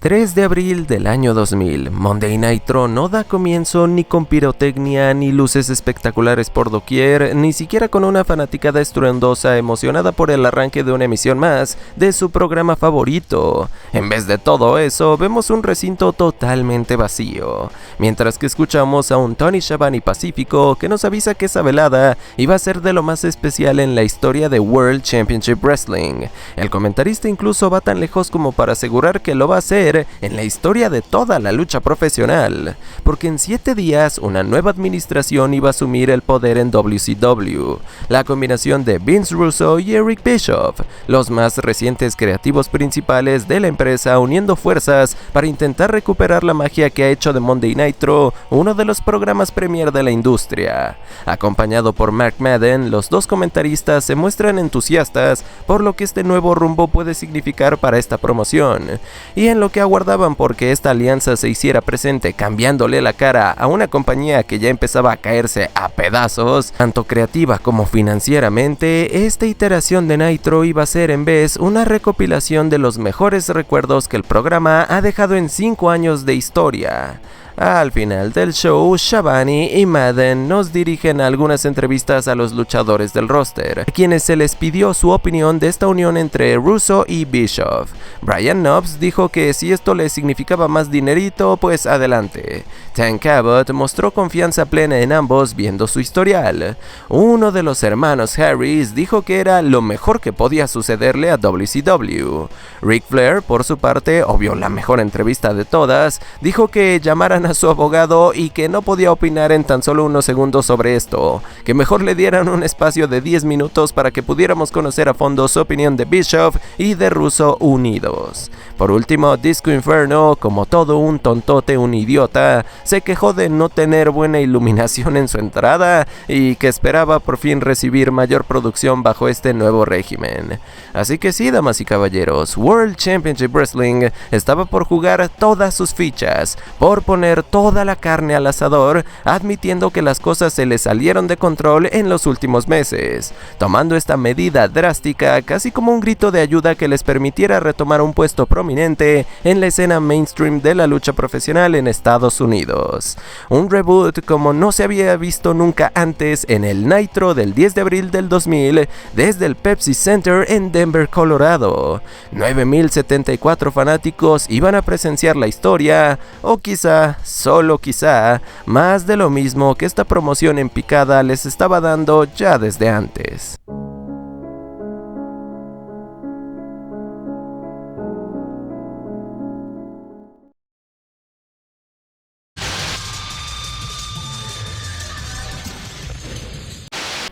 3 de abril del año 2000, Monday Nitro no da comienzo ni con pirotecnia, ni luces espectaculares por doquier, ni siquiera con una fanaticada estruendosa emocionada por el arranque de una emisión más de su programa favorito. En vez de todo eso, vemos un recinto totalmente vacío, mientras que escuchamos a un Tony Schiavone pacífico que nos avisa que esa velada iba a ser de lo más especial en la historia de World Championship Wrestling. El comentarista incluso va tan lejos como para asegurar que lo va a hacer en la historia de toda la lucha profesional, porque en 7 días una nueva administración iba a asumir el poder en WCW, la combinación de Vince Russo y Eric Bischoff, los más recientes creativos principales de la empresa, uniendo fuerzas para intentar recuperar la magia que ha hecho de Monday Nitro uno de los programas premier de la industria. Acompañado por Mark Madden, los dos comentaristas se muestran entusiastas por lo que este nuevo rumbo puede significar para esta promoción, y en lo que aguardaban porque esta alianza se hiciera presente, cambiándole la cara a una compañía que ya empezaba a caerse a pedazos, tanto creativa como financieramente. Esta iteración de Nitro iba a ser en vez una recopilación de los mejores recuerdos que el programa ha dejado en 5 años de historia. Al final del show, Schiavone y Madden nos dirigen a algunas entrevistas a los luchadores del roster, a quienes se les pidió su opinión de esta unión entre Russo y Bischoff. Brian Knobbs dijo que si esto le significaba más dinerito, pues adelante. Tank Abbott mostró confianza plena en ambos viendo su historial. Uno de los hermanos Harris dijo que era lo mejor que podía sucederle a WCW. Ric Flair, por su parte, obvio la mejor entrevista de todas, dijo que llamaran a su abogado y que no podía opinar en tan solo unos segundos sobre esto, que mejor le dieran un espacio de 10 minutos para que pudiéramos conocer a fondo su opinión de Bischoff y de Russo unidos. Por último, Disco Inferno, como todo un tontote, un idiota, se quejó de no tener buena iluminación en su entrada y que esperaba por fin recibir mayor producción bajo este nuevo régimen. Así que sí, damas y caballeros, World Championship Wrestling estaba por jugar todas sus fichas, por poner toda la carne al asador, admitiendo que las cosas se le salieron de control en los últimos meses, tomando esta medida drástica casi como un grito de ayuda que les permitiera retomar un puesto prominente en la escena mainstream de la lucha profesional en Estados Unidos. Un reboot como no se había visto nunca antes en el Nitro del 10 de abril del 2000 desde el Pepsi Center en Denver, Colorado. 9,074 fanáticos iban a presenciar la historia, o quizá, solo quizá, más de lo mismo que esta promoción en picada les estaba dando ya desde antes.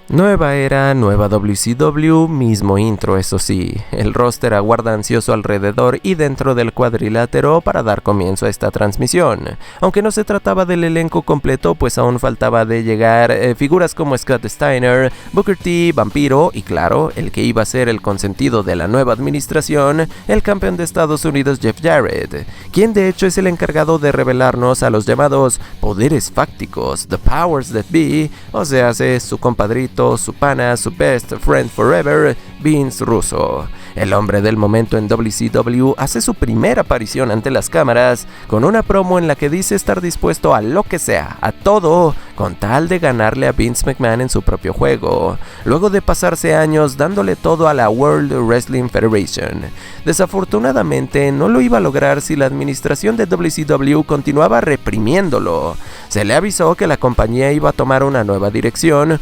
Nueva era, nueva WCW, mismo intro eso sí. El roster aguarda ansioso alrededor y dentro del cuadrilátero para dar comienzo a esta transmisión. Aunque no se trataba del elenco completo, pues aún faltaba de llegar figuras como Scott Steiner, Booker T, Vampiro y claro, el que iba a ser el consentido de la nueva administración, el campeón de Estados Unidos Jeff Jarrett, quien de hecho es el encargado de revelarnos a los llamados poderes fácticos, The Powers That Be, o sea, su compadrito, su pana, su best friend forever, Vince Russo. El hombre del momento en WCW hace su primera aparición ante las cámaras con una promo en la que dice estar dispuesto a lo que sea, a todo, con tal de ganarle a Vince McMahon en su propio juego, luego de pasarse años dándole todo a la World Wrestling Federation. Desafortunadamente no lo iba a lograr si la administración de WCW continuaba reprimiéndolo. Se le avisó que la compañía iba a tomar una nueva dirección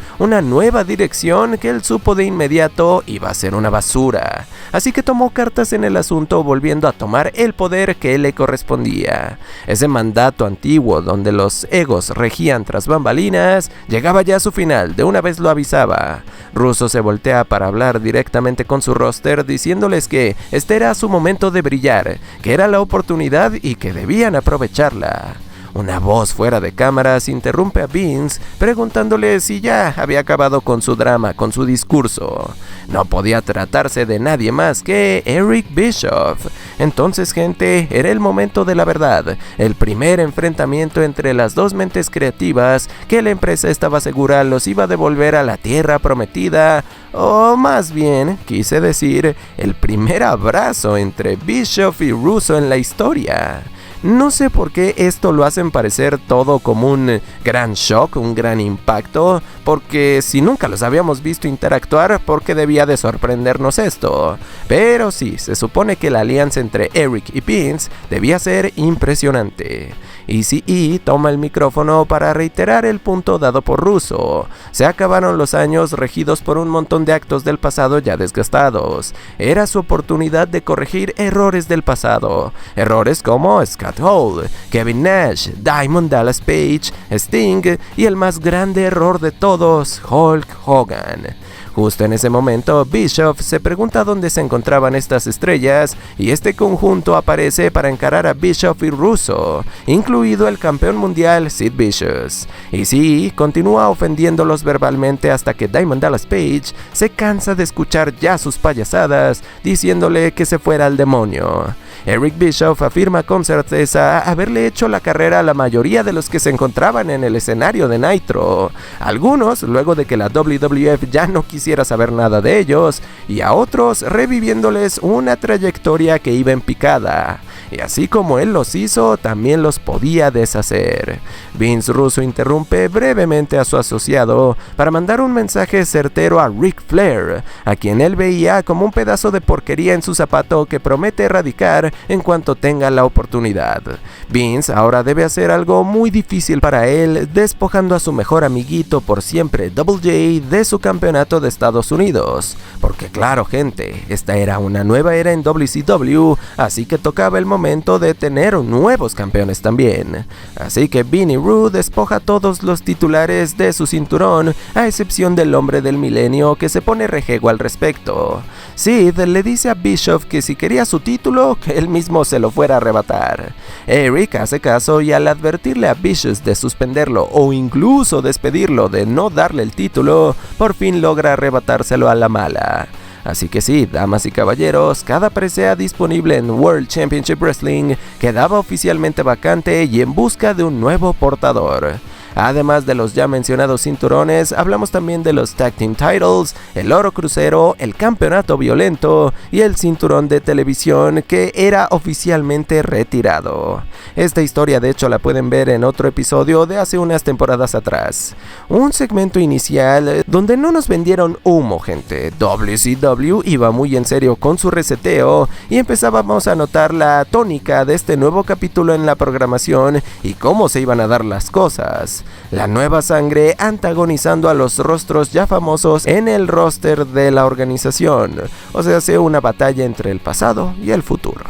que él supo de inmediato iba a ser una basura. Así que tomó cartas en el asunto, volviendo a tomar el poder que le correspondía. Ese mandato antiguo donde los egos regían tras bambalinas llegaba ya a su final, de una vez lo avisaba. Russo se voltea para hablar directamente con su roster, diciéndoles que este era su momento de brillar, que era la oportunidad y que debían aprovecharla. una voz fuera de cámaras interrumpe a Vince preguntándole si ya había acabado con su drama, con su discurso. No podía tratarse de nadie más que Eric Bischoff. Entonces, gente, era el momento de la verdad, el primer enfrentamiento entre las dos mentes creativas que la empresa estaba segura los iba a devolver a la tierra prometida, o más bien, quise decir, el primer abrazo entre Bischoff y Russo en la historia. No sé por qué esto lo hacen parecer todo como un gran shock, un gran impacto, porque si nunca los habíamos visto interactuar, ¿por qué debía de sorprendernos esto? Pero sí, se supone que la alianza entre Eric y Vince debía ser impresionante. ECE toma el micrófono para reiterar el punto dado por Russo. Se acabaron los años regidos por un montón de actos del pasado ya desgastados. Era su oportunidad de corregir errores del pasado. Errores como Scott Hall, Kevin Nash, Diamond Dallas Page, Sting y el más grande error de todos, Hulk Hogan. Justo en ese momento, Bischoff se pregunta dónde se encontraban estas estrellas y este conjunto aparece para encarar a Bischoff y Russo, incluido el campeón mundial Sid Vicious. Y sí, continúa ofendiéndolos verbalmente hasta que Diamond Dallas Page se cansa de escuchar ya sus payasadas, diciéndole que se fuera al demonio. Eric Bischoff afirma con certeza haberle hecho la carrera a la mayoría de los que se encontraban en el escenario de Nitro. Algunos, luego de que la WWF ya no quisiera saber nada de ellos, y a otros reviviéndoles una trayectoria que iba en picada. Y así como él los hizo, también los podía deshacer. Vince Russo interrumpe brevemente a su asociado para mandar un mensaje certero a Ric Flair, a quien él veía como un pedazo de porquería en su zapato que promete erradicar en cuanto tenga la oportunidad. Vince ahora debe hacer algo muy difícil para él, despojando a su mejor amiguito por siempre, Double J, de su campeonato de Estados Unidos. Porque claro, gente, esta era una nueva era en WCW, así que tocaba el momento de tener nuevos campeones también. Así que Vinnie Rude despoja todos los titulares de su cinturón, a excepción del hombre del milenio, que se pone rejego al respecto. Sid le dice a Bischoff que si quería su título, que él mismo se lo fuera a arrebatar. Eric hace caso y al advertirle a Bischoff de suspenderlo o incluso despedirlo de no darle el título, por fin logra arrebatárselo a la mala. Así que sí, damas y caballeros, cada presea disponible en World Championship Wrestling quedaba oficialmente vacante y en busca de un nuevo portador. Además de los ya mencionados cinturones, hablamos también de los Tag Team Titles, el oro crucero, el campeonato violento y el cinturón de televisión que era oficialmente retirado. Esta historia de hecho la pueden ver en otro episodio de hace unas temporadas atrás. Un segmento inicial donde no nos vendieron humo, gente. WCW iba muy en serio con su reseteo y empezábamos a notar la tónica de este nuevo capítulo en la programación y cómo se iban a dar las cosas. La nueva sangre antagonizando a los rostros ya famosos en el roster de la organización, o sea, hace una batalla entre el pasado y el futuro.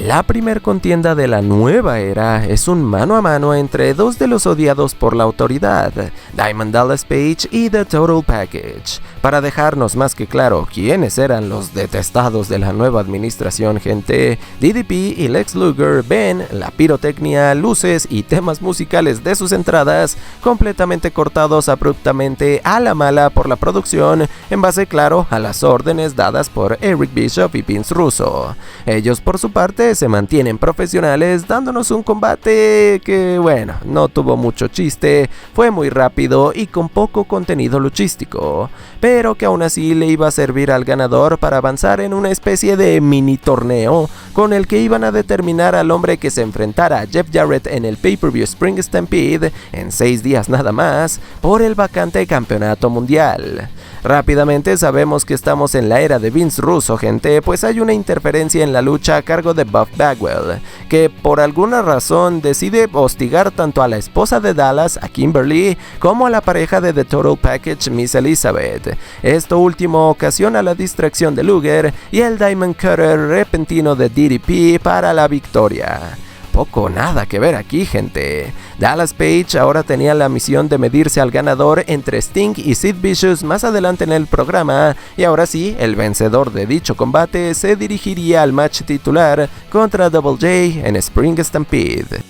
La primer contienda de la nueva era es un mano a mano entre dos de los odiados por la autoridad, Diamond Dallas Page y The Total Package. Para dejarnos más que claro quiénes eran los detestados de la nueva administración, gente, DDP y Lex Luger ven la pirotecnia, luces y temas musicales de sus entradas completamente cortados abruptamente a la mala por la producción, en base claro a las órdenes dadas por Eric Bischoff y Vince Russo. Ellos por su parte se mantienen profesionales, dándonos un combate que, bueno, no tuvo mucho chiste, fue muy rápido y con poco contenido luchístico, pero que aún así le iba a servir al ganador para avanzar en una especie de mini torneo con el que iban a determinar al hombre que se enfrentara a Jeff Jarrett en el pay-per-view Spring Stampede en 6 días nada más por el vacante campeonato mundial. Rápidamente sabemos que estamos en la era de Vince Russo, gente, pues hay una interferencia en la lucha a cargo de Buff Bagwell, que por alguna razón decide hostigar tanto a la esposa de Dallas, a Kimberly, como a la pareja de The Total Package, Miss Elizabeth. Esto último ocasiona la distracción de Luger y el Diamond Cutter repentino de DDP para la victoria. Poco nada que ver aquí, gente. Dallas Page ahora tenía la misión de medirse al ganador entre Sting y Sid Vicious más adelante en el programa, y ahora sí, el vencedor de dicho combate se dirigiría al match titular contra Double J en Spring Stampede.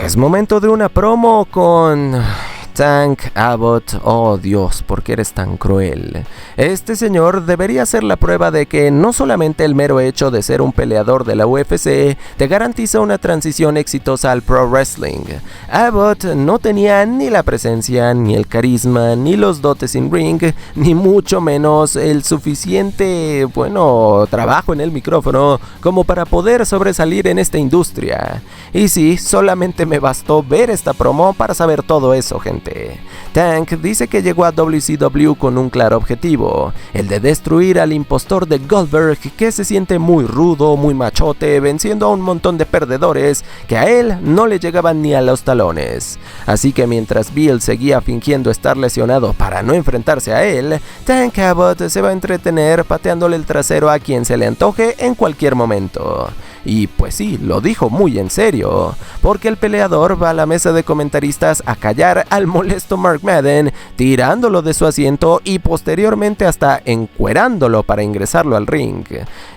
Es momento de una promo con Tank Abbott. Oh Dios, ¿por qué eres tan cruel? Este señor debería ser la prueba de que no solamente el mero hecho de ser un peleador de la UFC te garantiza una transición exitosa al pro wrestling. Abbott no tenía ni la presencia, ni el carisma, ni los dotes in ring, ni mucho menos el suficiente, trabajo en el micrófono como para poder sobresalir en esta industria. Y sí, solamente me bastó ver esta promo para saber todo eso, gente. Tank dice que llegó a WCW con un claro objetivo, el de destruir al impostor de Goldberg, que se siente muy rudo, muy machote, venciendo a un montón de perdedores que a él no le llegaban ni a los talones. Así que mientras Bill seguía fingiendo estar lesionado para no enfrentarse a él, Tank Abbott se va a entretener pateándole el trasero a quien se le antoje en cualquier momento. Y pues sí, lo dijo muy en serio, porque el peleador va a la mesa de comentaristas a callar al molesto Mark Madden, tirándolo de su asiento y posteriormente hasta encuerándolo para ingresarlo al ring.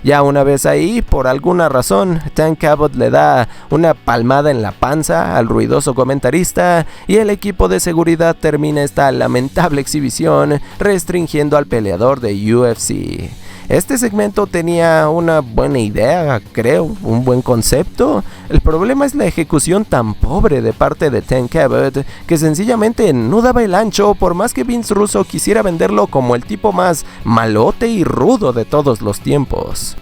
Ya una vez ahí, por alguna razón, Tank Abbott le da una palmada en la panza al ruidoso comentarista y el equipo de seguridad termina esta lamentable exhibición restringiendo al peleador de UFC. Este segmento tenía una buena idea, creo, un buen concepto. El problema es la ejecución tan pobre de parte de Tank Abbott que sencillamente no daba el ancho, por más que Vince Russo quisiera venderlo como el tipo más malote y rudo de todos los tiempos.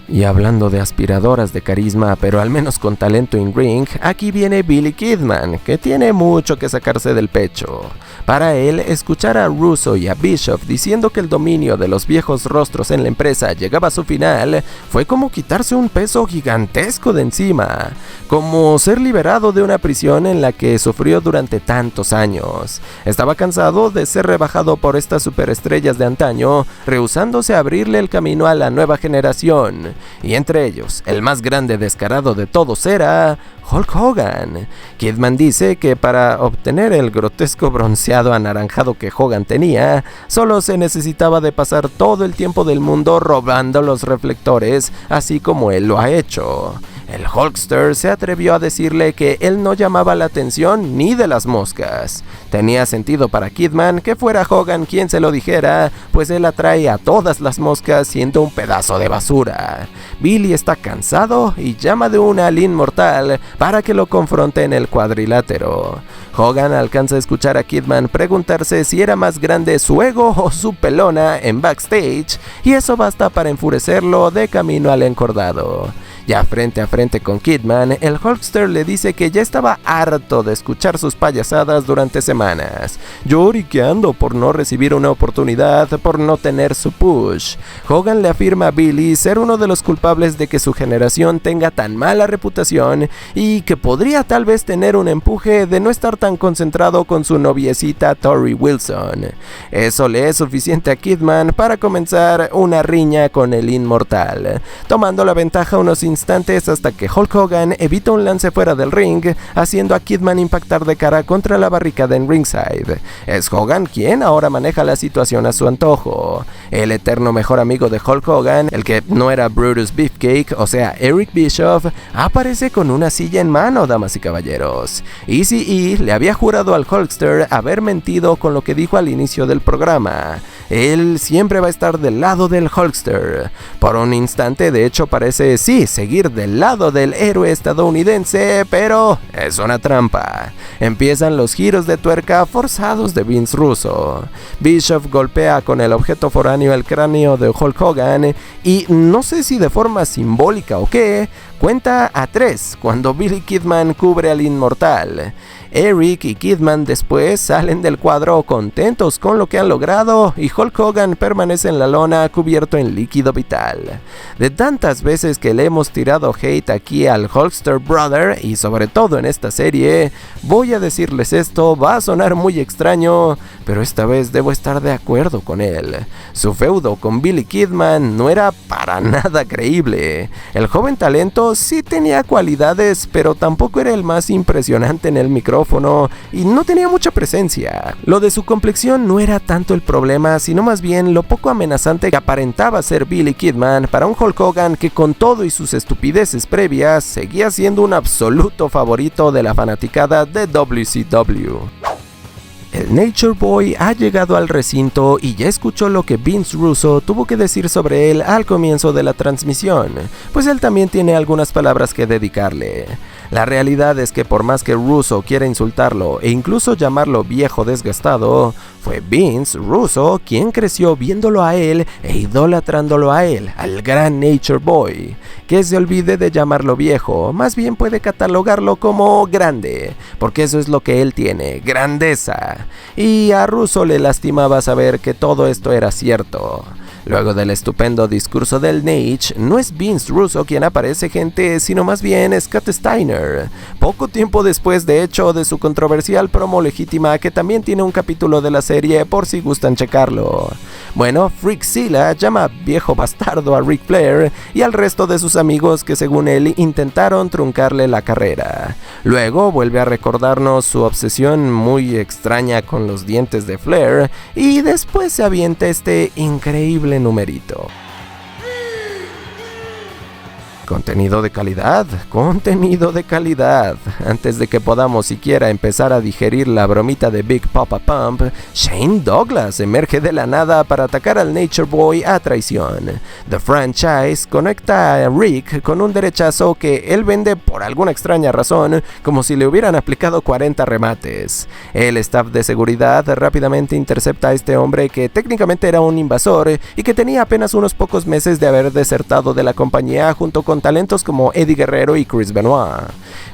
Y hablando de aspiradoras de carisma, pero al menos con talento in ring, aquí viene Billy Kidman, que tiene mucho que sacarse del pecho. Para él, escuchar a Russo y a Bischoff diciendo que el dominio de los viejos rostros en la empresa llegaba a su final, fue como quitarse un peso gigantesco de encima, como ser liberado de una prisión en la que sufrió durante tantos años. Estaba cansado de ser rebajado por estas superestrellas de antaño, rehusándose a abrirle el camino a la nueva generación. Y entre ellos, el más grande descarado de todos era Hulk Hogan. Kidman dice que para obtener el grotesco bronceado anaranjado que Hogan tenía, solo se necesitaba de pasar todo el tiempo del mundo robando los reflectores, así como él lo ha hecho. El Hulkster se atrevió a decirle que él no llamaba la atención ni de las moscas. Tenía sentido para Kidman que fuera Hogan quien se lo dijera, pues él atrae a todas las moscas siendo un pedazo de basura. Billy está cansado y llama de una al inmortal para que lo confronte en el cuadrilátero. Hogan alcanza a escuchar a Kidman preguntarse si era más grande su ego o su pelona en backstage, y eso basta para enfurecerlo de camino al encordado. Ya frente a frente con Kidman, el Hulkster le dice que ya estaba harto de escuchar sus payasadas durante semanas, lloriqueando por no recibir una oportunidad, por no tener su push. Hogan le afirma a Billy ser uno de los culpables de que su generación tenga tan mala reputación y que podría tal vez tener un empuje de no estar tan concentrado con su noviecita Tori Wilson. Eso le es suficiente a Kidman para comenzar una riña con el inmortal, tomando la ventaja unos instantes hasta que Hulk Hogan evita un lance fuera del ring, haciendo a Kidman impactar de cara contra la barricada en ringside. Es Hogan quien ahora maneja la situación a su antojo. El eterno mejor amigo de Hulk Hogan, el que no era Brutus Beefcake, o sea Eric Bischoff, aparece con una silla en mano, damas y caballeros. Eazy-E le había jurado al Hulkster haber mentido con lo que dijo al inicio del programa. Él siempre va a estar del lado del Hulkster. Por un instante, de hecho, parece seguir del lado del héroe estadounidense, pero es una trampa. Empiezan los giros de tuerca forzados de Vince Russo. Bischoff golpea con el objeto foráneo el cráneo de Hulk Hogan y, no sé si de forma simbólica o qué, cuenta a 3 cuando Billy Kidman cubre al inmortal. Eric y Kidman después salen del cuadro contentos con lo que han logrado y Hulk Hogan permanece en la lona cubierto en líquido vital. De tantas veces que le hemos tirado hate aquí al Hulkster Brother y sobre todo en esta serie, voy a decirles esto, va a sonar muy extraño, pero esta vez debo estar de acuerdo con él. Su feudo con Billy Kidman no era para nada creíble. El joven talento sí tenía cualidades, pero tampoco era el más impresionante en el micrófono y no tenía mucha presencia. Lo de su complexión no era tanto el problema, sino más bien lo poco amenazante que aparentaba ser Billy Kidman para un Hulk Hogan que, con todo y sus estupideces previas, seguía siendo un absoluto favorito de la fanaticada de WCW. El Nature Boy ha llegado al recinto y ya escuchó lo que Vince Russo tuvo que decir sobre él al comienzo de la transmisión, pues él también tiene algunas palabras que dedicarle. La realidad es que por más que Russo quiera insultarlo e incluso llamarlo viejo desgastado, fue Vince Russo quien creció viéndolo a él e idolatrándolo a él, al gran Nature Boy. Que se olvide de llamarlo viejo, más bien puede catalogarlo como grande, porque eso es lo que él tiene, grandeza. Y a Russo le lastimaba saber que todo esto era cierto. Luego del estupendo discurso del Nate, no es Vince Russo quien aparece, gente, sino más bien Scott Steiner. Poco tiempo después, de hecho, de su controversial promo legítima, que también tiene un capítulo de la serie por si gustan checarlo. Bueno, Freakzilla llama viejo bastardo a Ric Flair y al resto de sus amigos que, según él, intentaron truncarle la carrera. Luego vuelve a recordarnos su obsesión muy extraña con los dientes de Flair y después se avienta este increíble numerito. Contenido de calidad, contenido de calidad. Antes de que podamos siquiera empezar a digerir la bromita de Big Papa Pump, Shane Douglas emerge de la nada para atacar al Nature Boy a traición. The Franchise conecta a Rick con un derechazo que él vende por alguna extraña razón, como si le hubieran aplicado 40 remates. El staff de seguridad rápidamente intercepta a este hombre que técnicamente era un invasor y que tenía apenas unos pocos meses de haber desertado de la compañía junto con talentos como Eddie Guerrero y Chris Benoit.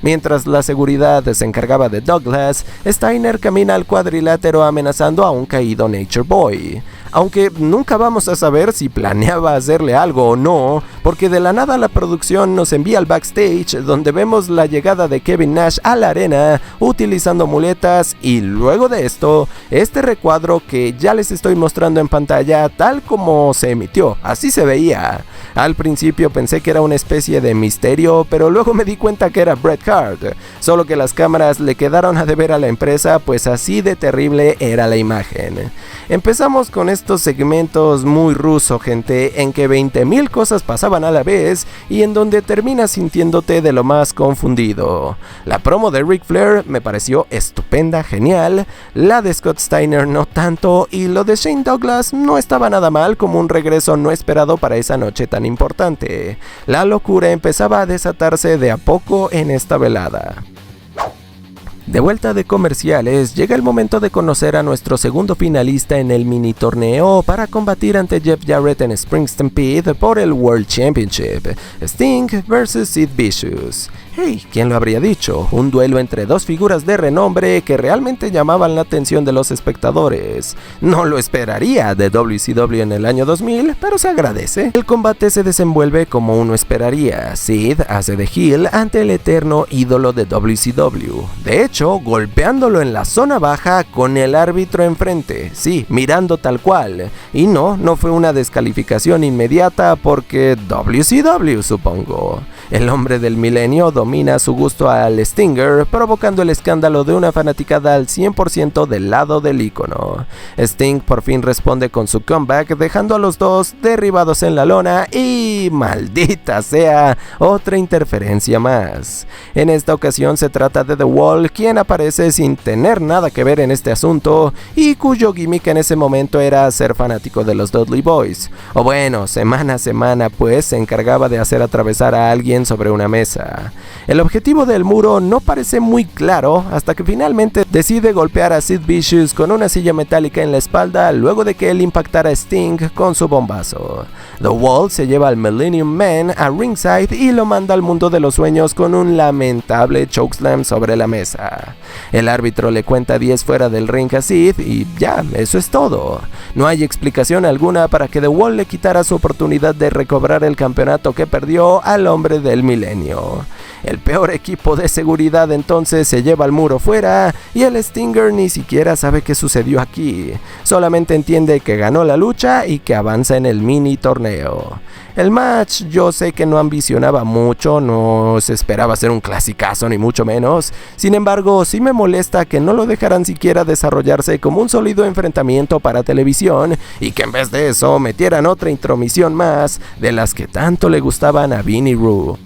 Mientras la seguridad se encargaba de Douglas, Steiner camina al cuadrilátero amenazando a un caído Nature Boy. Aunque nunca vamos a saber si planeaba hacerle algo o no, porque de la nada la producción nos envía al backstage donde vemos la llegada de Kevin Nash a la arena utilizando muletas y luego de esto, este recuadro que ya les estoy mostrando en pantalla tal como se emitió, así se veía. Al principio pensé que era una especie de misterio, pero luego me di cuenta que era Bret Hart, solo que las cámaras le quedaron a deber a la empresa, pues así de terrible era la imagen. Empezamos con estos segmentos muy ruso, gente, en que 20,000 cosas pasaban a la vez y en donde terminas sintiéndote de lo más confundido. La promo de Ric Flair me pareció estupenda, genial, la de Scott Steiner no tanto, y lo de Shane Douglas no estaba nada mal como un regreso no esperado para esa noche tan importante. La locura empezaba a desatarse de a poco en esta velada. De vuelta de comerciales, llega el momento de conocer a nuestro segundo finalista en el mini torneo para combatir ante Jeff Jarrett en Spring Stampede por el World Championship, Sting vs Sid Vicious. Hey, ¿quién lo habría dicho? Un duelo entre dos figuras de renombre que realmente llamaban la atención de los espectadores. No lo esperaría de WCW en el año 2000, pero se agradece. El combate se desenvuelve como uno esperaría. Sid hace de heel ante el eterno ídolo de WCW. De hecho, golpeándolo en la zona baja con el árbitro enfrente. Sí, mirando tal cual. Y no fue una descalificación inmediata porque WCW, supongo. El hombre del milenio domina a su gusto al Stinger, provocando el escándalo de una fanaticada al 100% del lado del ícono. Sting por fin responde con su comeback, dejando a los dos derribados en la lona y, maldita sea, otra interferencia más. En esta ocasión se trata de The Wall, quien aparece sin tener nada que ver en este asunto y cuyo gimmick en ese momento era ser fanático de los Dudley Boys. O bueno, semana a semana pues se encargaba de hacer atravesar a alguien sobre una mesa. El objetivo del muro no parece muy claro hasta que finalmente decide golpear a Sid Vicious con una silla metálica en la espalda luego de que él impactara a Sting con su bombazo. The Wall se lleva al Millennium Man a ringside y lo manda al mundo de los sueños con un lamentable chokeslam sobre la mesa. El árbitro le cuenta 10 fuera del ring a Sid y ya, eso es todo. No hay explicación alguna para que The Wall le quitara su oportunidad de recobrar el campeonato que perdió al hombre del milenio. El peor equipo de seguridad entonces se lleva al muro fuera y el Stinger ni siquiera sabe qué sucedió aquí. Solamente entiende que ganó la lucha y que avanza en el mini torneo. El match yo sé que no ambicionaba mucho, no se esperaba ser un clasicazo ni mucho menos. Sin embargo, sí me molesta que no lo dejaran siquiera desarrollarse como un sólido enfrentamiento para televisión y que en vez de eso metieran otra intromisión más de las que tanto le gustaban a Vinnie Rue.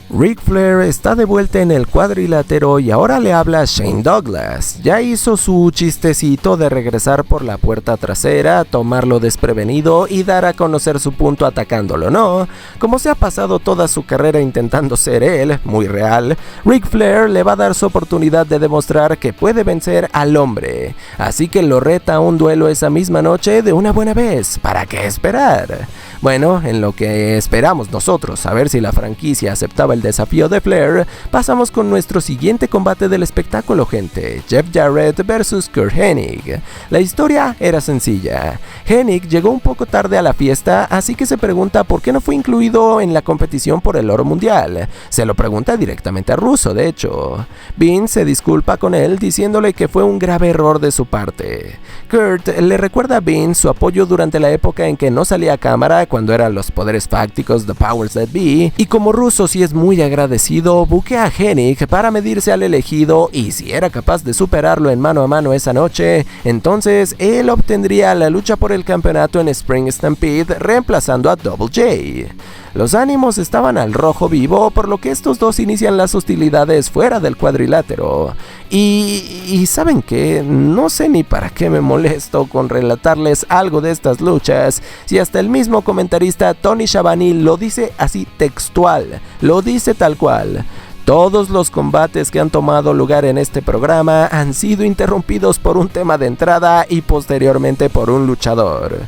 Ric Flair está de vuelta en el cuadrilátero y ahora le habla a Shane Douglas. Ya hizo su chistecito de regresar por la puerta trasera, tomarlo desprevenido y dar a conocer su punto atacándolo, ¿no? Como se ha pasado toda su carrera intentando ser él, muy real, Ric Flair le va a dar su oportunidad de demostrar que puede vencer al hombre. Así que lo reta a un duelo esa misma noche de una buena vez. ¿Para qué esperar? Bueno, en lo que esperamos nosotros a ver si la franquicia aceptaba el desafío de Flair, pasamos con nuestro siguiente combate del espectáculo, gente. Jeff Jarrett vs Curt Hennig. La historia era sencilla. Hennig llegó un poco tarde a la fiesta, así que se pregunta por qué no fue incluido en la competición por el oro mundial. Se lo pregunta directamente a Russo, de hecho. Vince se disculpa con él diciéndole que fue un grave error de su parte. Curt le recuerda a Vince su apoyo durante la época en que no salía a cámara cuando eran los poderes fácticos The Powers That Be, y como Russo sí es muy agradecido, buquea a Hennig para medirse al elegido y si era capaz de superarlo en mano a mano esa noche, entonces él obtendría la lucha por el campeonato en Spring Stampede reemplazando a Double J. Los ánimos estaban al rojo vivo, por lo que estos dos inician las hostilidades fuera del cuadrilátero. Y ¿saben qué? No sé ni para qué me molesto con relatarles algo de estas luchas, si hasta el mismo comentarista Tony Schiavone lo dice así textual, lo dice tal cual. Todos los combates que han tomado lugar en este programa han sido interrumpidos por un tema de entrada y posteriormente por un luchador.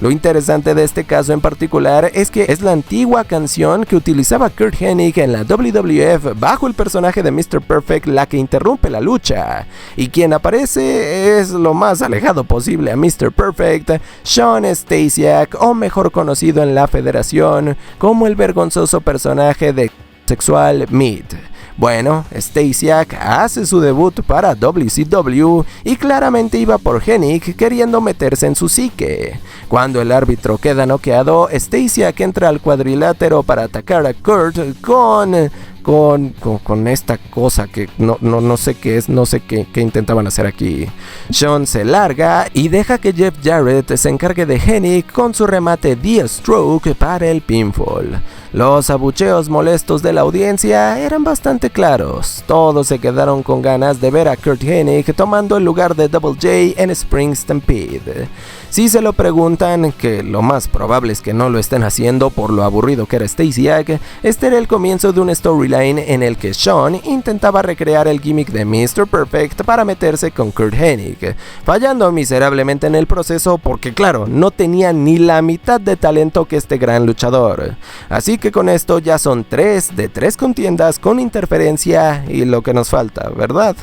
Lo interesante de este caso en particular es que es la antigua canción que utilizaba Curt Hennig en la WWF bajo el personaje de Mr. Perfect la que interrumpe la lucha. Y quien aparece es lo más alejado posible a Mr. Perfect, Shawn Stasiak, o mejor conocido en la federación como el vergonzoso personaje de sexual Meat. Bueno, Stasiak hace su debut para WCW y claramente iba por Hennig queriendo meterse en su psique. Cuando el árbitro queda noqueado, Stasiak entra al cuadrilátero para atacar a Curt con esta cosa que no sé qué es, no sé qué intentaban hacer aquí. Shawn se larga y deja que Jeff Jarrett se encargue de Hennig con su remate The Stroke para el pinfall. Los abucheos molestos de la audiencia eran bastante claros. Todos se quedaron con ganas de ver a Curt Hennig tomando el lugar de Double J en Spring Stampede. Si se lo preguntan, que lo más probable es que no lo estén haciendo por lo aburrido que era Stasiak, este era el comienzo de un storyline en el que Shawn intentaba recrear el gimmick de Mr. Perfect para meterse con Curt Hennig, fallando miserablemente en el proceso porque claro, no tenía ni la mitad de talento que este gran luchador. Así que con esto ya son 3 de 3 contiendas con interferencia y lo que nos falta, ¿verdad?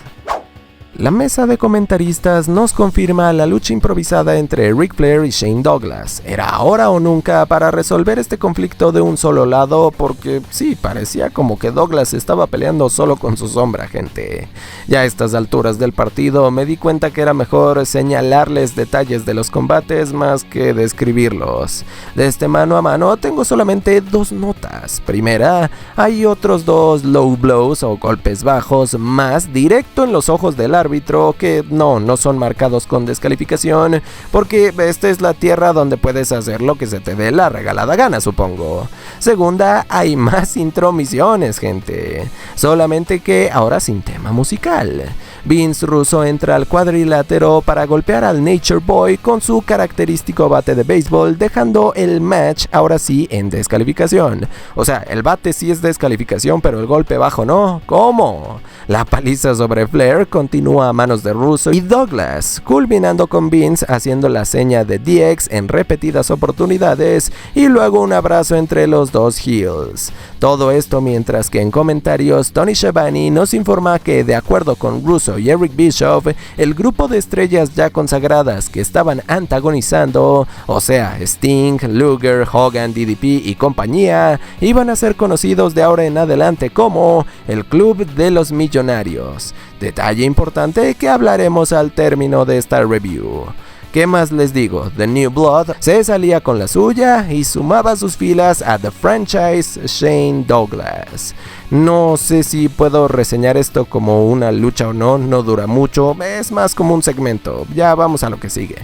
La mesa de comentaristas nos confirma la lucha improvisada entre Ric Flair y Shane Douglas. Era ahora o nunca para resolver este conflicto de un solo lado, porque sí, parecía como que Douglas estaba peleando solo con su sombra, gente. Ya a estas alturas del partido me di cuenta que era mejor señalarles detalles de los combates más que describirlos. De este mano a mano tengo solamente 2 notas. Primera, hay otros 2 low blows o golpes bajos más directo en los ojos del árbitro que no son marcados con descalificación, porque esta es la tierra donde puedes hacer lo que se te dé la regalada gana, supongo. Segunda, hay más intromisiones, gente, solamente que ahora sin tema musical. Vince Russo entra al cuadrilátero para golpear al Nature Boy con su característico bate de béisbol, dejando el match ahora sí en descalificación. O sea, el bate sí es descalificación, pero el golpe bajo no. ¿Cómo? La paliza sobre Flair continúa a manos de Russo y Douglas, culminando con Vince haciendo la seña de DX en repetidas oportunidades y luego un abrazo entre los dos heels. Todo esto mientras que en comentarios Tony Schiavone nos informa que de acuerdo con Russo Russo y Eric Bischoff, el grupo de estrellas ya consagradas que estaban antagonizando, o sea, Sting, Luger, Hogan, DDP y compañía, iban a ser conocidos de ahora en adelante como el Club de los Millonarios. Detalle importante que hablaremos al término de esta review. ¿Qué más les digo? The New Blood se salía con la suya y sumaba a sus filas a The Franchise Shane Douglas. No sé si puedo reseñar esto como una lucha o no, no dura mucho, es más como un segmento. Ya vamos a lo que sigue.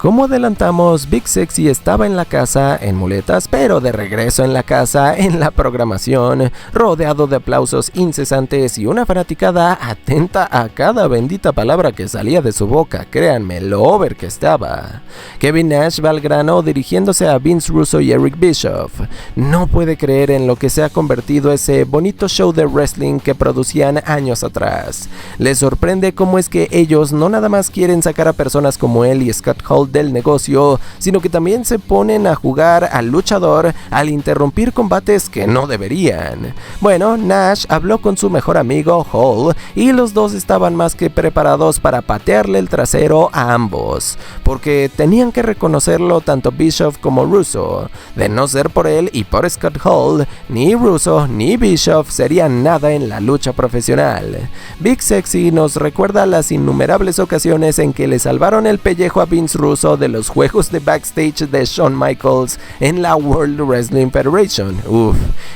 Como adelantamos, Big Sexy estaba en la casa en muletas, pero de regreso en la casa en la programación, rodeado de aplausos incesantes y una fanaticada atenta a cada bendita palabra que salía de su boca, créanme, lo over que estaba. Kevin Nash va al grano dirigiéndose a Vince Russo y Eric Bischoff. No puede creer en lo que se ha convertido ese bonito show de wrestling que producían años atrás. Les sorprende cómo es que ellos no nada más quieren sacar a personas como él y Scott Hall del negocio, sino que también se ponen a jugar al luchador al interrumpir combates que no deberían. Bueno, Nash habló con su mejor amigo Hall y los dos estaban más que preparados para patearle el trasero a ambos, porque tenían que reconocerlo tanto Bischoff como Russo. De no ser por él y por Scott Hall, ni Russo ni Bischoff serían nada en la lucha profesional. Big Sexy nos recuerda las innumerables ocasiones en que le salvaron el pellejo a Vince Russo de los juegos de backstage de Shawn Michaels en la World Wrestling Federation.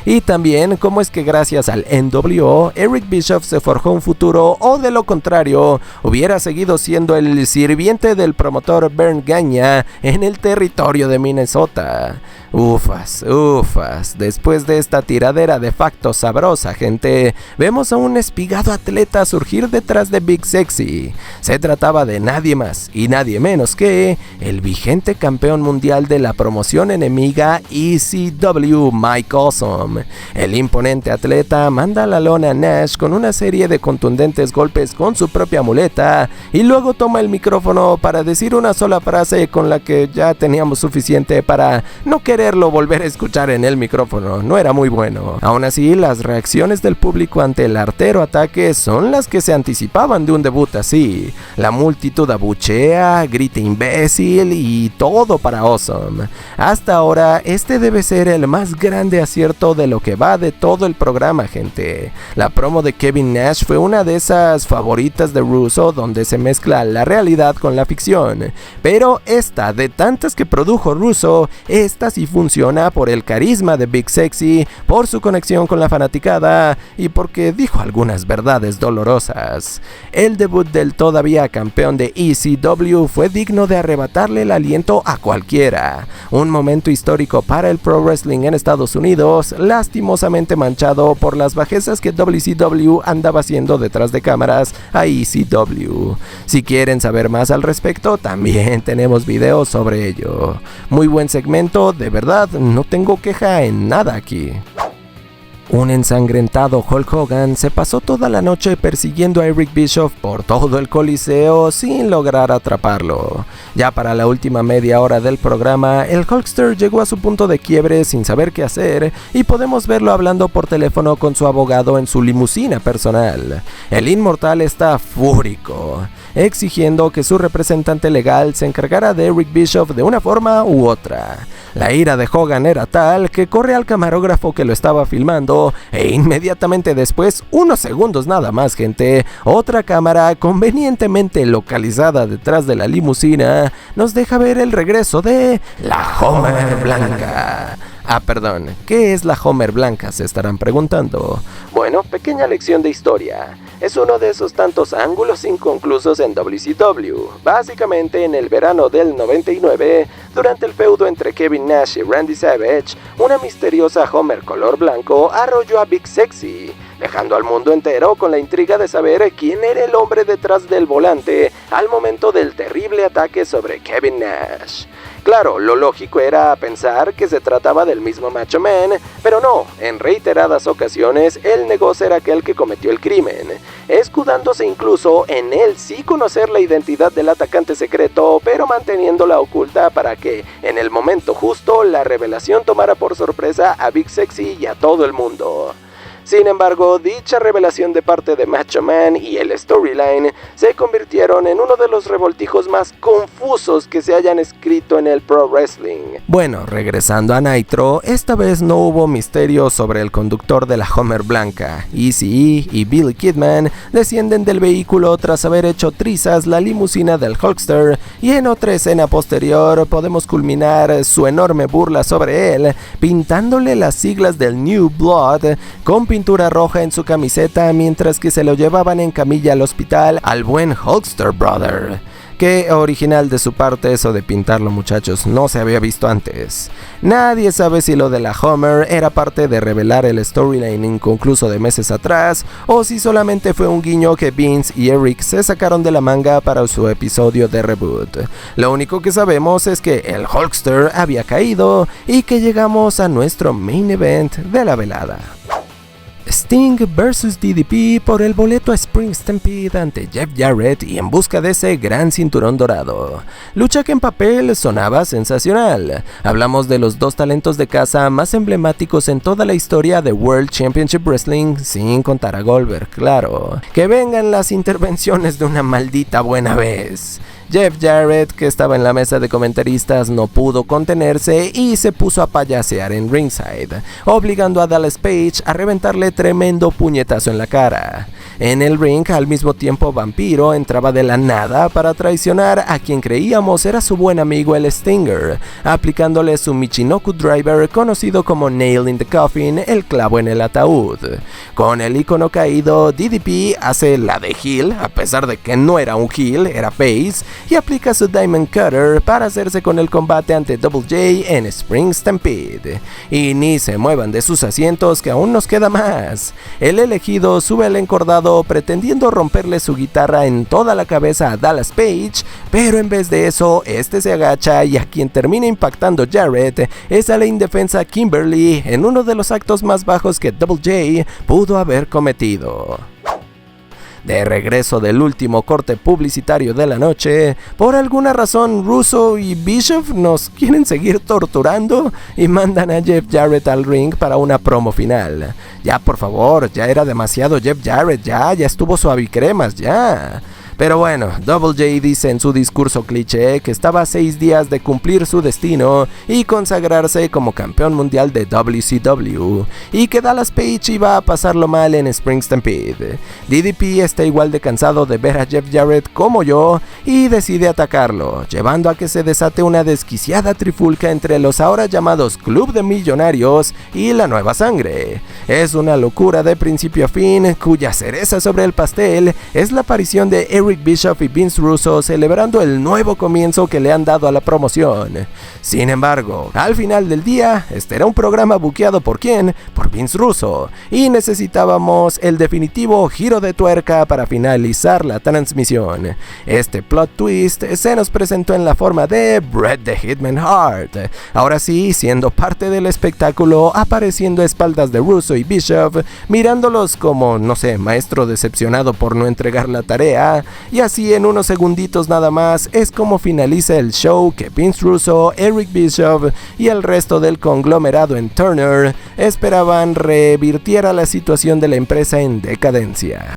Y también cómo es que gracias al NWO, Eric Bischoff se forjó un futuro, o de lo contrario, hubiera seguido siendo el sirviente del promotor Bernd Gagne en el territorio de Minnesota. Ufas, después de esta tiradera de facto sabrosa, gente, vemos a un espigado atleta surgir detrás de Big Sexy. Se trataba de nadie más y nadie menos que el vigente campeón mundial de la promoción enemiga ECW, Mike Awesome. El imponente atleta manda a la lona a Nash con una serie de contundentes golpes con su propia muleta y luego toma el micrófono para decir una sola frase con la que ya teníamos suficiente para no quererlo volver a escuchar en el micrófono. No era muy bueno. Aún así, las reacciones del público ante el artero ataque son las que se anticipaban de un debut así. La multitud abuchea, grita imbécil y todo para Awesome. Hasta ahora, este debe ser el más grande acierto de lo que va de todo el programa, gente. La promo de Kevin Nash fue una de esas favoritas de Russo donde se mezcla la realidad con la ficción. Pero esta, de tantas que produjo Russo, esta sí funciona por el carisma de Big Sexy, por su conexión con la fanaticada y porque dijo algunas verdades dolorosas. El debut del todavía campeón de ECW fue digno de arrebatarle el aliento a cualquiera. Un momento histórico para el pro wrestling en Estados Unidos, lastimosamente manchado por las bajezas que WCW andaba haciendo detrás de cámaras a ECW. Si quieren saber más al respecto, también tenemos videos sobre ello. Muy buen segmento, de verdad, no tengo queja en nada aquí. Un ensangrentado Hulk Hogan se pasó toda la noche persiguiendo a Eric Bischoff por todo el coliseo sin lograr atraparlo. Ya para la última media hora del programa, el Hulkster llegó a su punto de quiebre sin saber qué hacer y podemos verlo hablando por teléfono con su abogado en su limusina personal. El inmortal está fúrico, exigiendo que su representante legal se encargara de Eric Bischoff de una forma u otra. La ira de Hogan era tal que corre al camarógrafo que lo estaba filmando e inmediatamente después, unos segundos nada más, gente, otra cámara convenientemente localizada detrás de la limusina nos deja ver el regreso de la Homer Blanca. Perdón, ¿qué es la Homer Blanca?, se estarán preguntando. Bueno, pequeña lección de historia. Es uno de esos tantos ángulos inconclusos en WCW. Básicamente, en el verano del 99, durante el feudo entre Kevin Nash y Randy Savage, una misteriosa Homer color blanco arrolló a Big Sexy, dejando al mundo entero con la intriga de saber quién era el hombre detrás del volante al momento del terrible ataque sobre Kevin Nash. Claro, lo lógico era pensar que se trataba del mismo Macho Man, pero no, en reiteradas ocasiones él negó ser aquel que cometió el crimen, escudándose incluso en él sí conocer la identidad del atacante secreto, pero manteniéndola oculta para que, en el momento justo, la revelación tomara por sorpresa a Big Sexy y a todo el mundo. Sin embargo, dicha revelación de parte de Macho Man y el storyline se convirtieron en uno de los revoltijos más confusos que se hayan escrito en el pro wrestling. Bueno, regresando a Nitro, esta vez no hubo misterio sobre el conductor de la Hummer blanca. Eazy-E y Billy Kidman descienden del vehículo tras haber hecho trizas la limusina del Hulkster, y en otra escena posterior podemos culminar su enorme burla sobre él, pintándole las siglas del New Blood con pintura roja en su camiseta mientras que se lo llevaban en camilla al hospital al buen Hulkster Brother. Qué original de su parte eso de pintarlo, muchachos, no se había visto antes. Nadie sabe si lo de la Hummer era parte de revelar el storyline inconcluso de meses atrás, o si solamente fue un guiño que Vince y Eric se sacaron de la manga para su episodio de reboot. Lo único que sabemos es que el Hulkster había caído y que llegamos a nuestro main event de la velada. Sting vs DDP por el boleto a Spring Stampede ante Jeff Jarrett y en busca de ese gran cinturón dorado. Lucha que en papel sonaba sensacional. Hablamos de los dos talentos de casa más emblemáticos en toda la historia de World Championship Wrestling, sin contar a Goldberg, claro. Que vengan las intervenciones de una maldita buena vez. Jeff Jarrett, que estaba en la mesa de comentaristas, no pudo contenerse y se puso a payasear en ringside, obligando a Dallas Page a reventarle tremendo puñetazo en la cara. En el ring, al mismo tiempo, Vampiro entraba de la nada para traicionar a quien creíamos era su buen amigo el Stinger, aplicándole su Michinoku Driver conocido como Nail in the Coffin, el clavo en el ataúd. Con el icono caído, DDP hace la de heel, a pesar de que no era un heel, era face, y aplica su Diamond Cutter para hacerse con el combate ante Double J en Spring Stampede. Y ni se muevan de sus asientos, que aún nos queda más. El elegido sube al encordado pretendiendo romperle su guitarra en toda la cabeza a Dallas Page, pero en vez de eso, este se agacha y a quien termina impactando Jarrett es a la indefensa Kimberly en uno de los actos más bajos que Double J pudo haber cometido. De regreso del último corte publicitario de la noche, por alguna razón Russo y Bischoff nos quieren seguir torturando y mandan a Jeff Jarrett al ring para una promo final. Ya, por favor, ya era demasiado Jeff Jarrett, ya estuvo suavicremas, ya. Pero bueno, Double J dice en su discurso cliché que estaba a 6 días de cumplir su destino y consagrarse como campeón mundial de WCW, y que Dallas Page iba a pasarlo mal en Spring Stampede. DDP está igual de cansado de ver a Jeff Jarrett como yo y decide atacarlo, llevando a que se desate una desquiciada trifulca entre los ahora llamados Club de Millonarios y la Nueva Sangre. Es una locura de principio a fin, cuya cereza sobre el pastel es la aparición de Eric Bischoff y Vince Russo celebrando el nuevo comienzo que le han dado a la promoción. Sin embargo, al final del día, este era un programa buqueado ¿por quién? Por Vince Russo, y necesitábamos el definitivo giro de tuerca para finalizar la transmisión. Este plot twist se nos presentó en la forma de Bret the Hitman Hart, ahora sí siendo parte del espectáculo, apareciendo a espaldas de Russo y Bischoff, mirándolos como, no sé, maestro decepcionado por no entregar la tarea. Y así en unos segunditos nada más es como finaliza el show que Vince Russo, Eric Bischoff y el resto del conglomerado en Turner esperaban revirtiera la situación de la empresa en decadencia.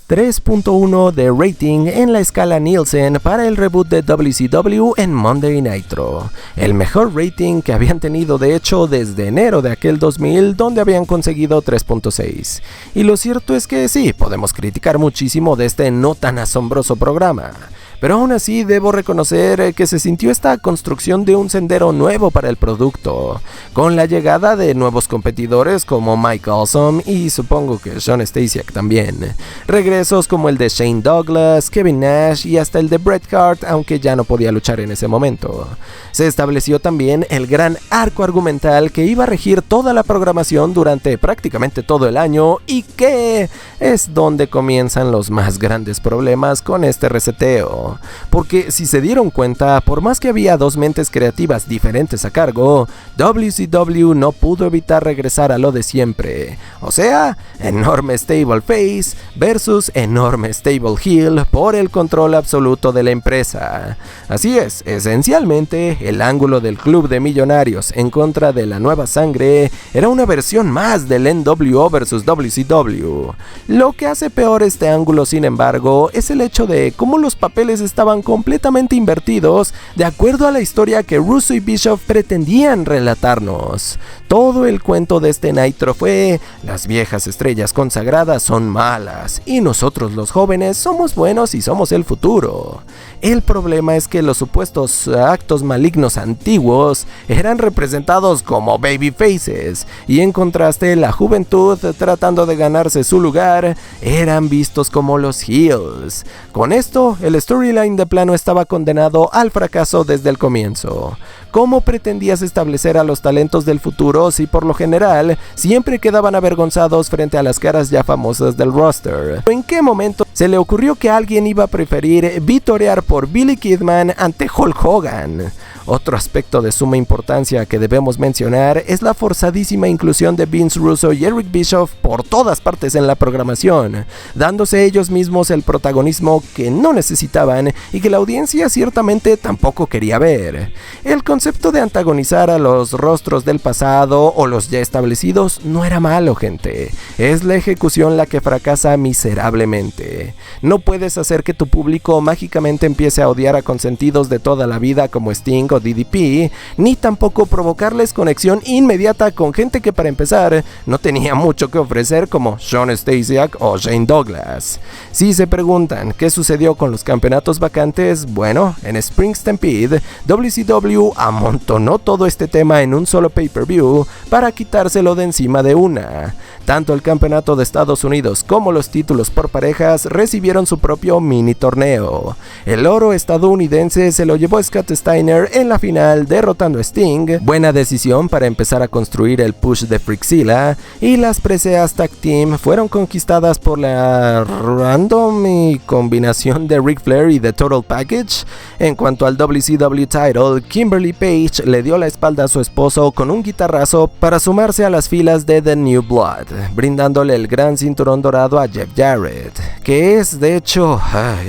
3.1 de rating en la escala Nielsen para el reboot de WCW en Monday Nitro, el mejor rating que habían tenido de hecho desde enero de aquel 2000, donde habían conseguido 3.6. Y lo cierto es que sí, podemos criticar muchísimo de este no tan asombroso programa, pero aún así debo reconocer que se sintió esta construcción de un sendero nuevo para el producto, con la llegada de nuevos competidores como Mike Awesome y supongo que Shawn Stasiak también, regresos como el de Shane Douglas, Kevin Nash y hasta el de Bret Hart, aunque ya no podía luchar en ese momento. Se estableció también el gran arco argumental que iba a regir toda la programación durante prácticamente todo el año, y que es donde comienzan los más grandes problemas con este reseteo. mismo. Porque si se dieron cuenta, por más que había dos mentes creativas diferentes a cargo, WCW no pudo evitar regresar a lo de siempre. O sea, enorme stable face versus enorme stable heel por el control absoluto de la empresa. Así es, esencialmente, el ángulo del club de millonarios en contra de la nueva sangre era una versión más del NWO versus WCW. Lo que hace peor este ángulo, sin embargo, es el hecho de cómo los papeles estaban completamente invertidos de acuerdo a la historia que Russo y Bischoff pretendían relatarnos. Todo el cuento de este Nitro fue: las viejas estrellas consagradas son malas y nosotros los jóvenes somos buenos y somos el futuro. El problema es que los supuestos actos malignos antiguos eran representados como babyfaces, y en contraste la juventud, tratando de ganarse su lugar, eran vistos como los heels. Con esto, el storyline de plano estaba condenado al fracaso desde el comienzo. ¿Cómo pretendías establecer a los talentos del futuro si por lo general siempre quedaban avergonzados frente a las caras ya famosas del roster? ¿En qué momento se le ocurrió que alguien iba a preferir vitorear por Billy Kidman ante Hulk Hogan? Otro aspecto de suma importancia que debemos mencionar es la forzadísima inclusión de Vince Russo y Eric Bischoff por todas partes en la programación, dándose ellos mismos el protagonismo que no necesitaban y que la audiencia ciertamente tampoco quería ver. El concepto de antagonizar a los rostros del pasado o los ya establecidos no era malo, gente. Es la ejecución la que fracasa miserablemente. No puedes hacer que tu público mágicamente empiece a odiar a consentidos de toda la vida como Sting o DDP, ni tampoco provocarles conexión inmediata con gente que, para empezar, no tenía mucho que ofrecer, como Shawn Stasiak o Shane Douglas. Si se preguntan qué sucedió con los campeonatos vacantes, bueno, en Spring Stampede, WCW amontonó todo este tema en un solo pay-per-view para quitárselo de encima de una. Tanto el campeonato de Estados Unidos como los títulos por parejas recibieron su propio mini torneo. El oro estadounidense se lo llevó Scott Steiner en la final, derrotando a Sting. Buena decisión para empezar a construir el push de Freakzilla, y las preseas Tag Team fueron conquistadas por la random y combinación de Ric Flair y The Total Package. En cuanto al WCW title, Kimberly Page le dio la espalda a su esposo con un guitarrazo para sumarse a las filas de The New Blood, brindándole el gran cinturón dorado a Jeff Jarrett, que es de hecho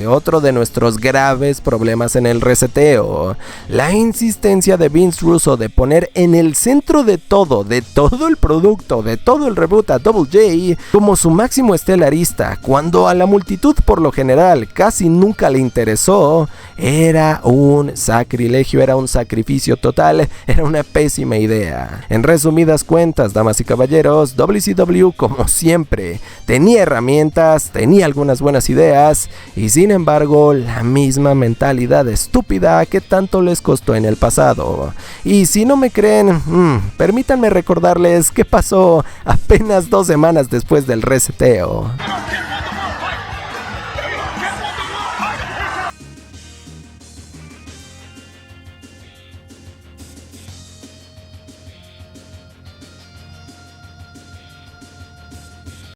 otro de nuestros graves problemas en el reseteo. La insistencia de Vince Russo de poner en el centro de todo el producto, de todo el reboot a Double J como su máximo estelarista, cuando a la multitud por lo general casi nunca le interesó, era un sacrilegio, era un sacrificio total, era una pésima idea. En resumidas cuentas, damas y caballeros, WCW, como siempre, tenía herramientas, tenía algunas buenas ideas, y sin embargo la misma mentalidad estúpida que tanto les costó en el pasado. Y si no me creen, permítanme recordarles qué pasó apenas 2 semanas después del reseteo.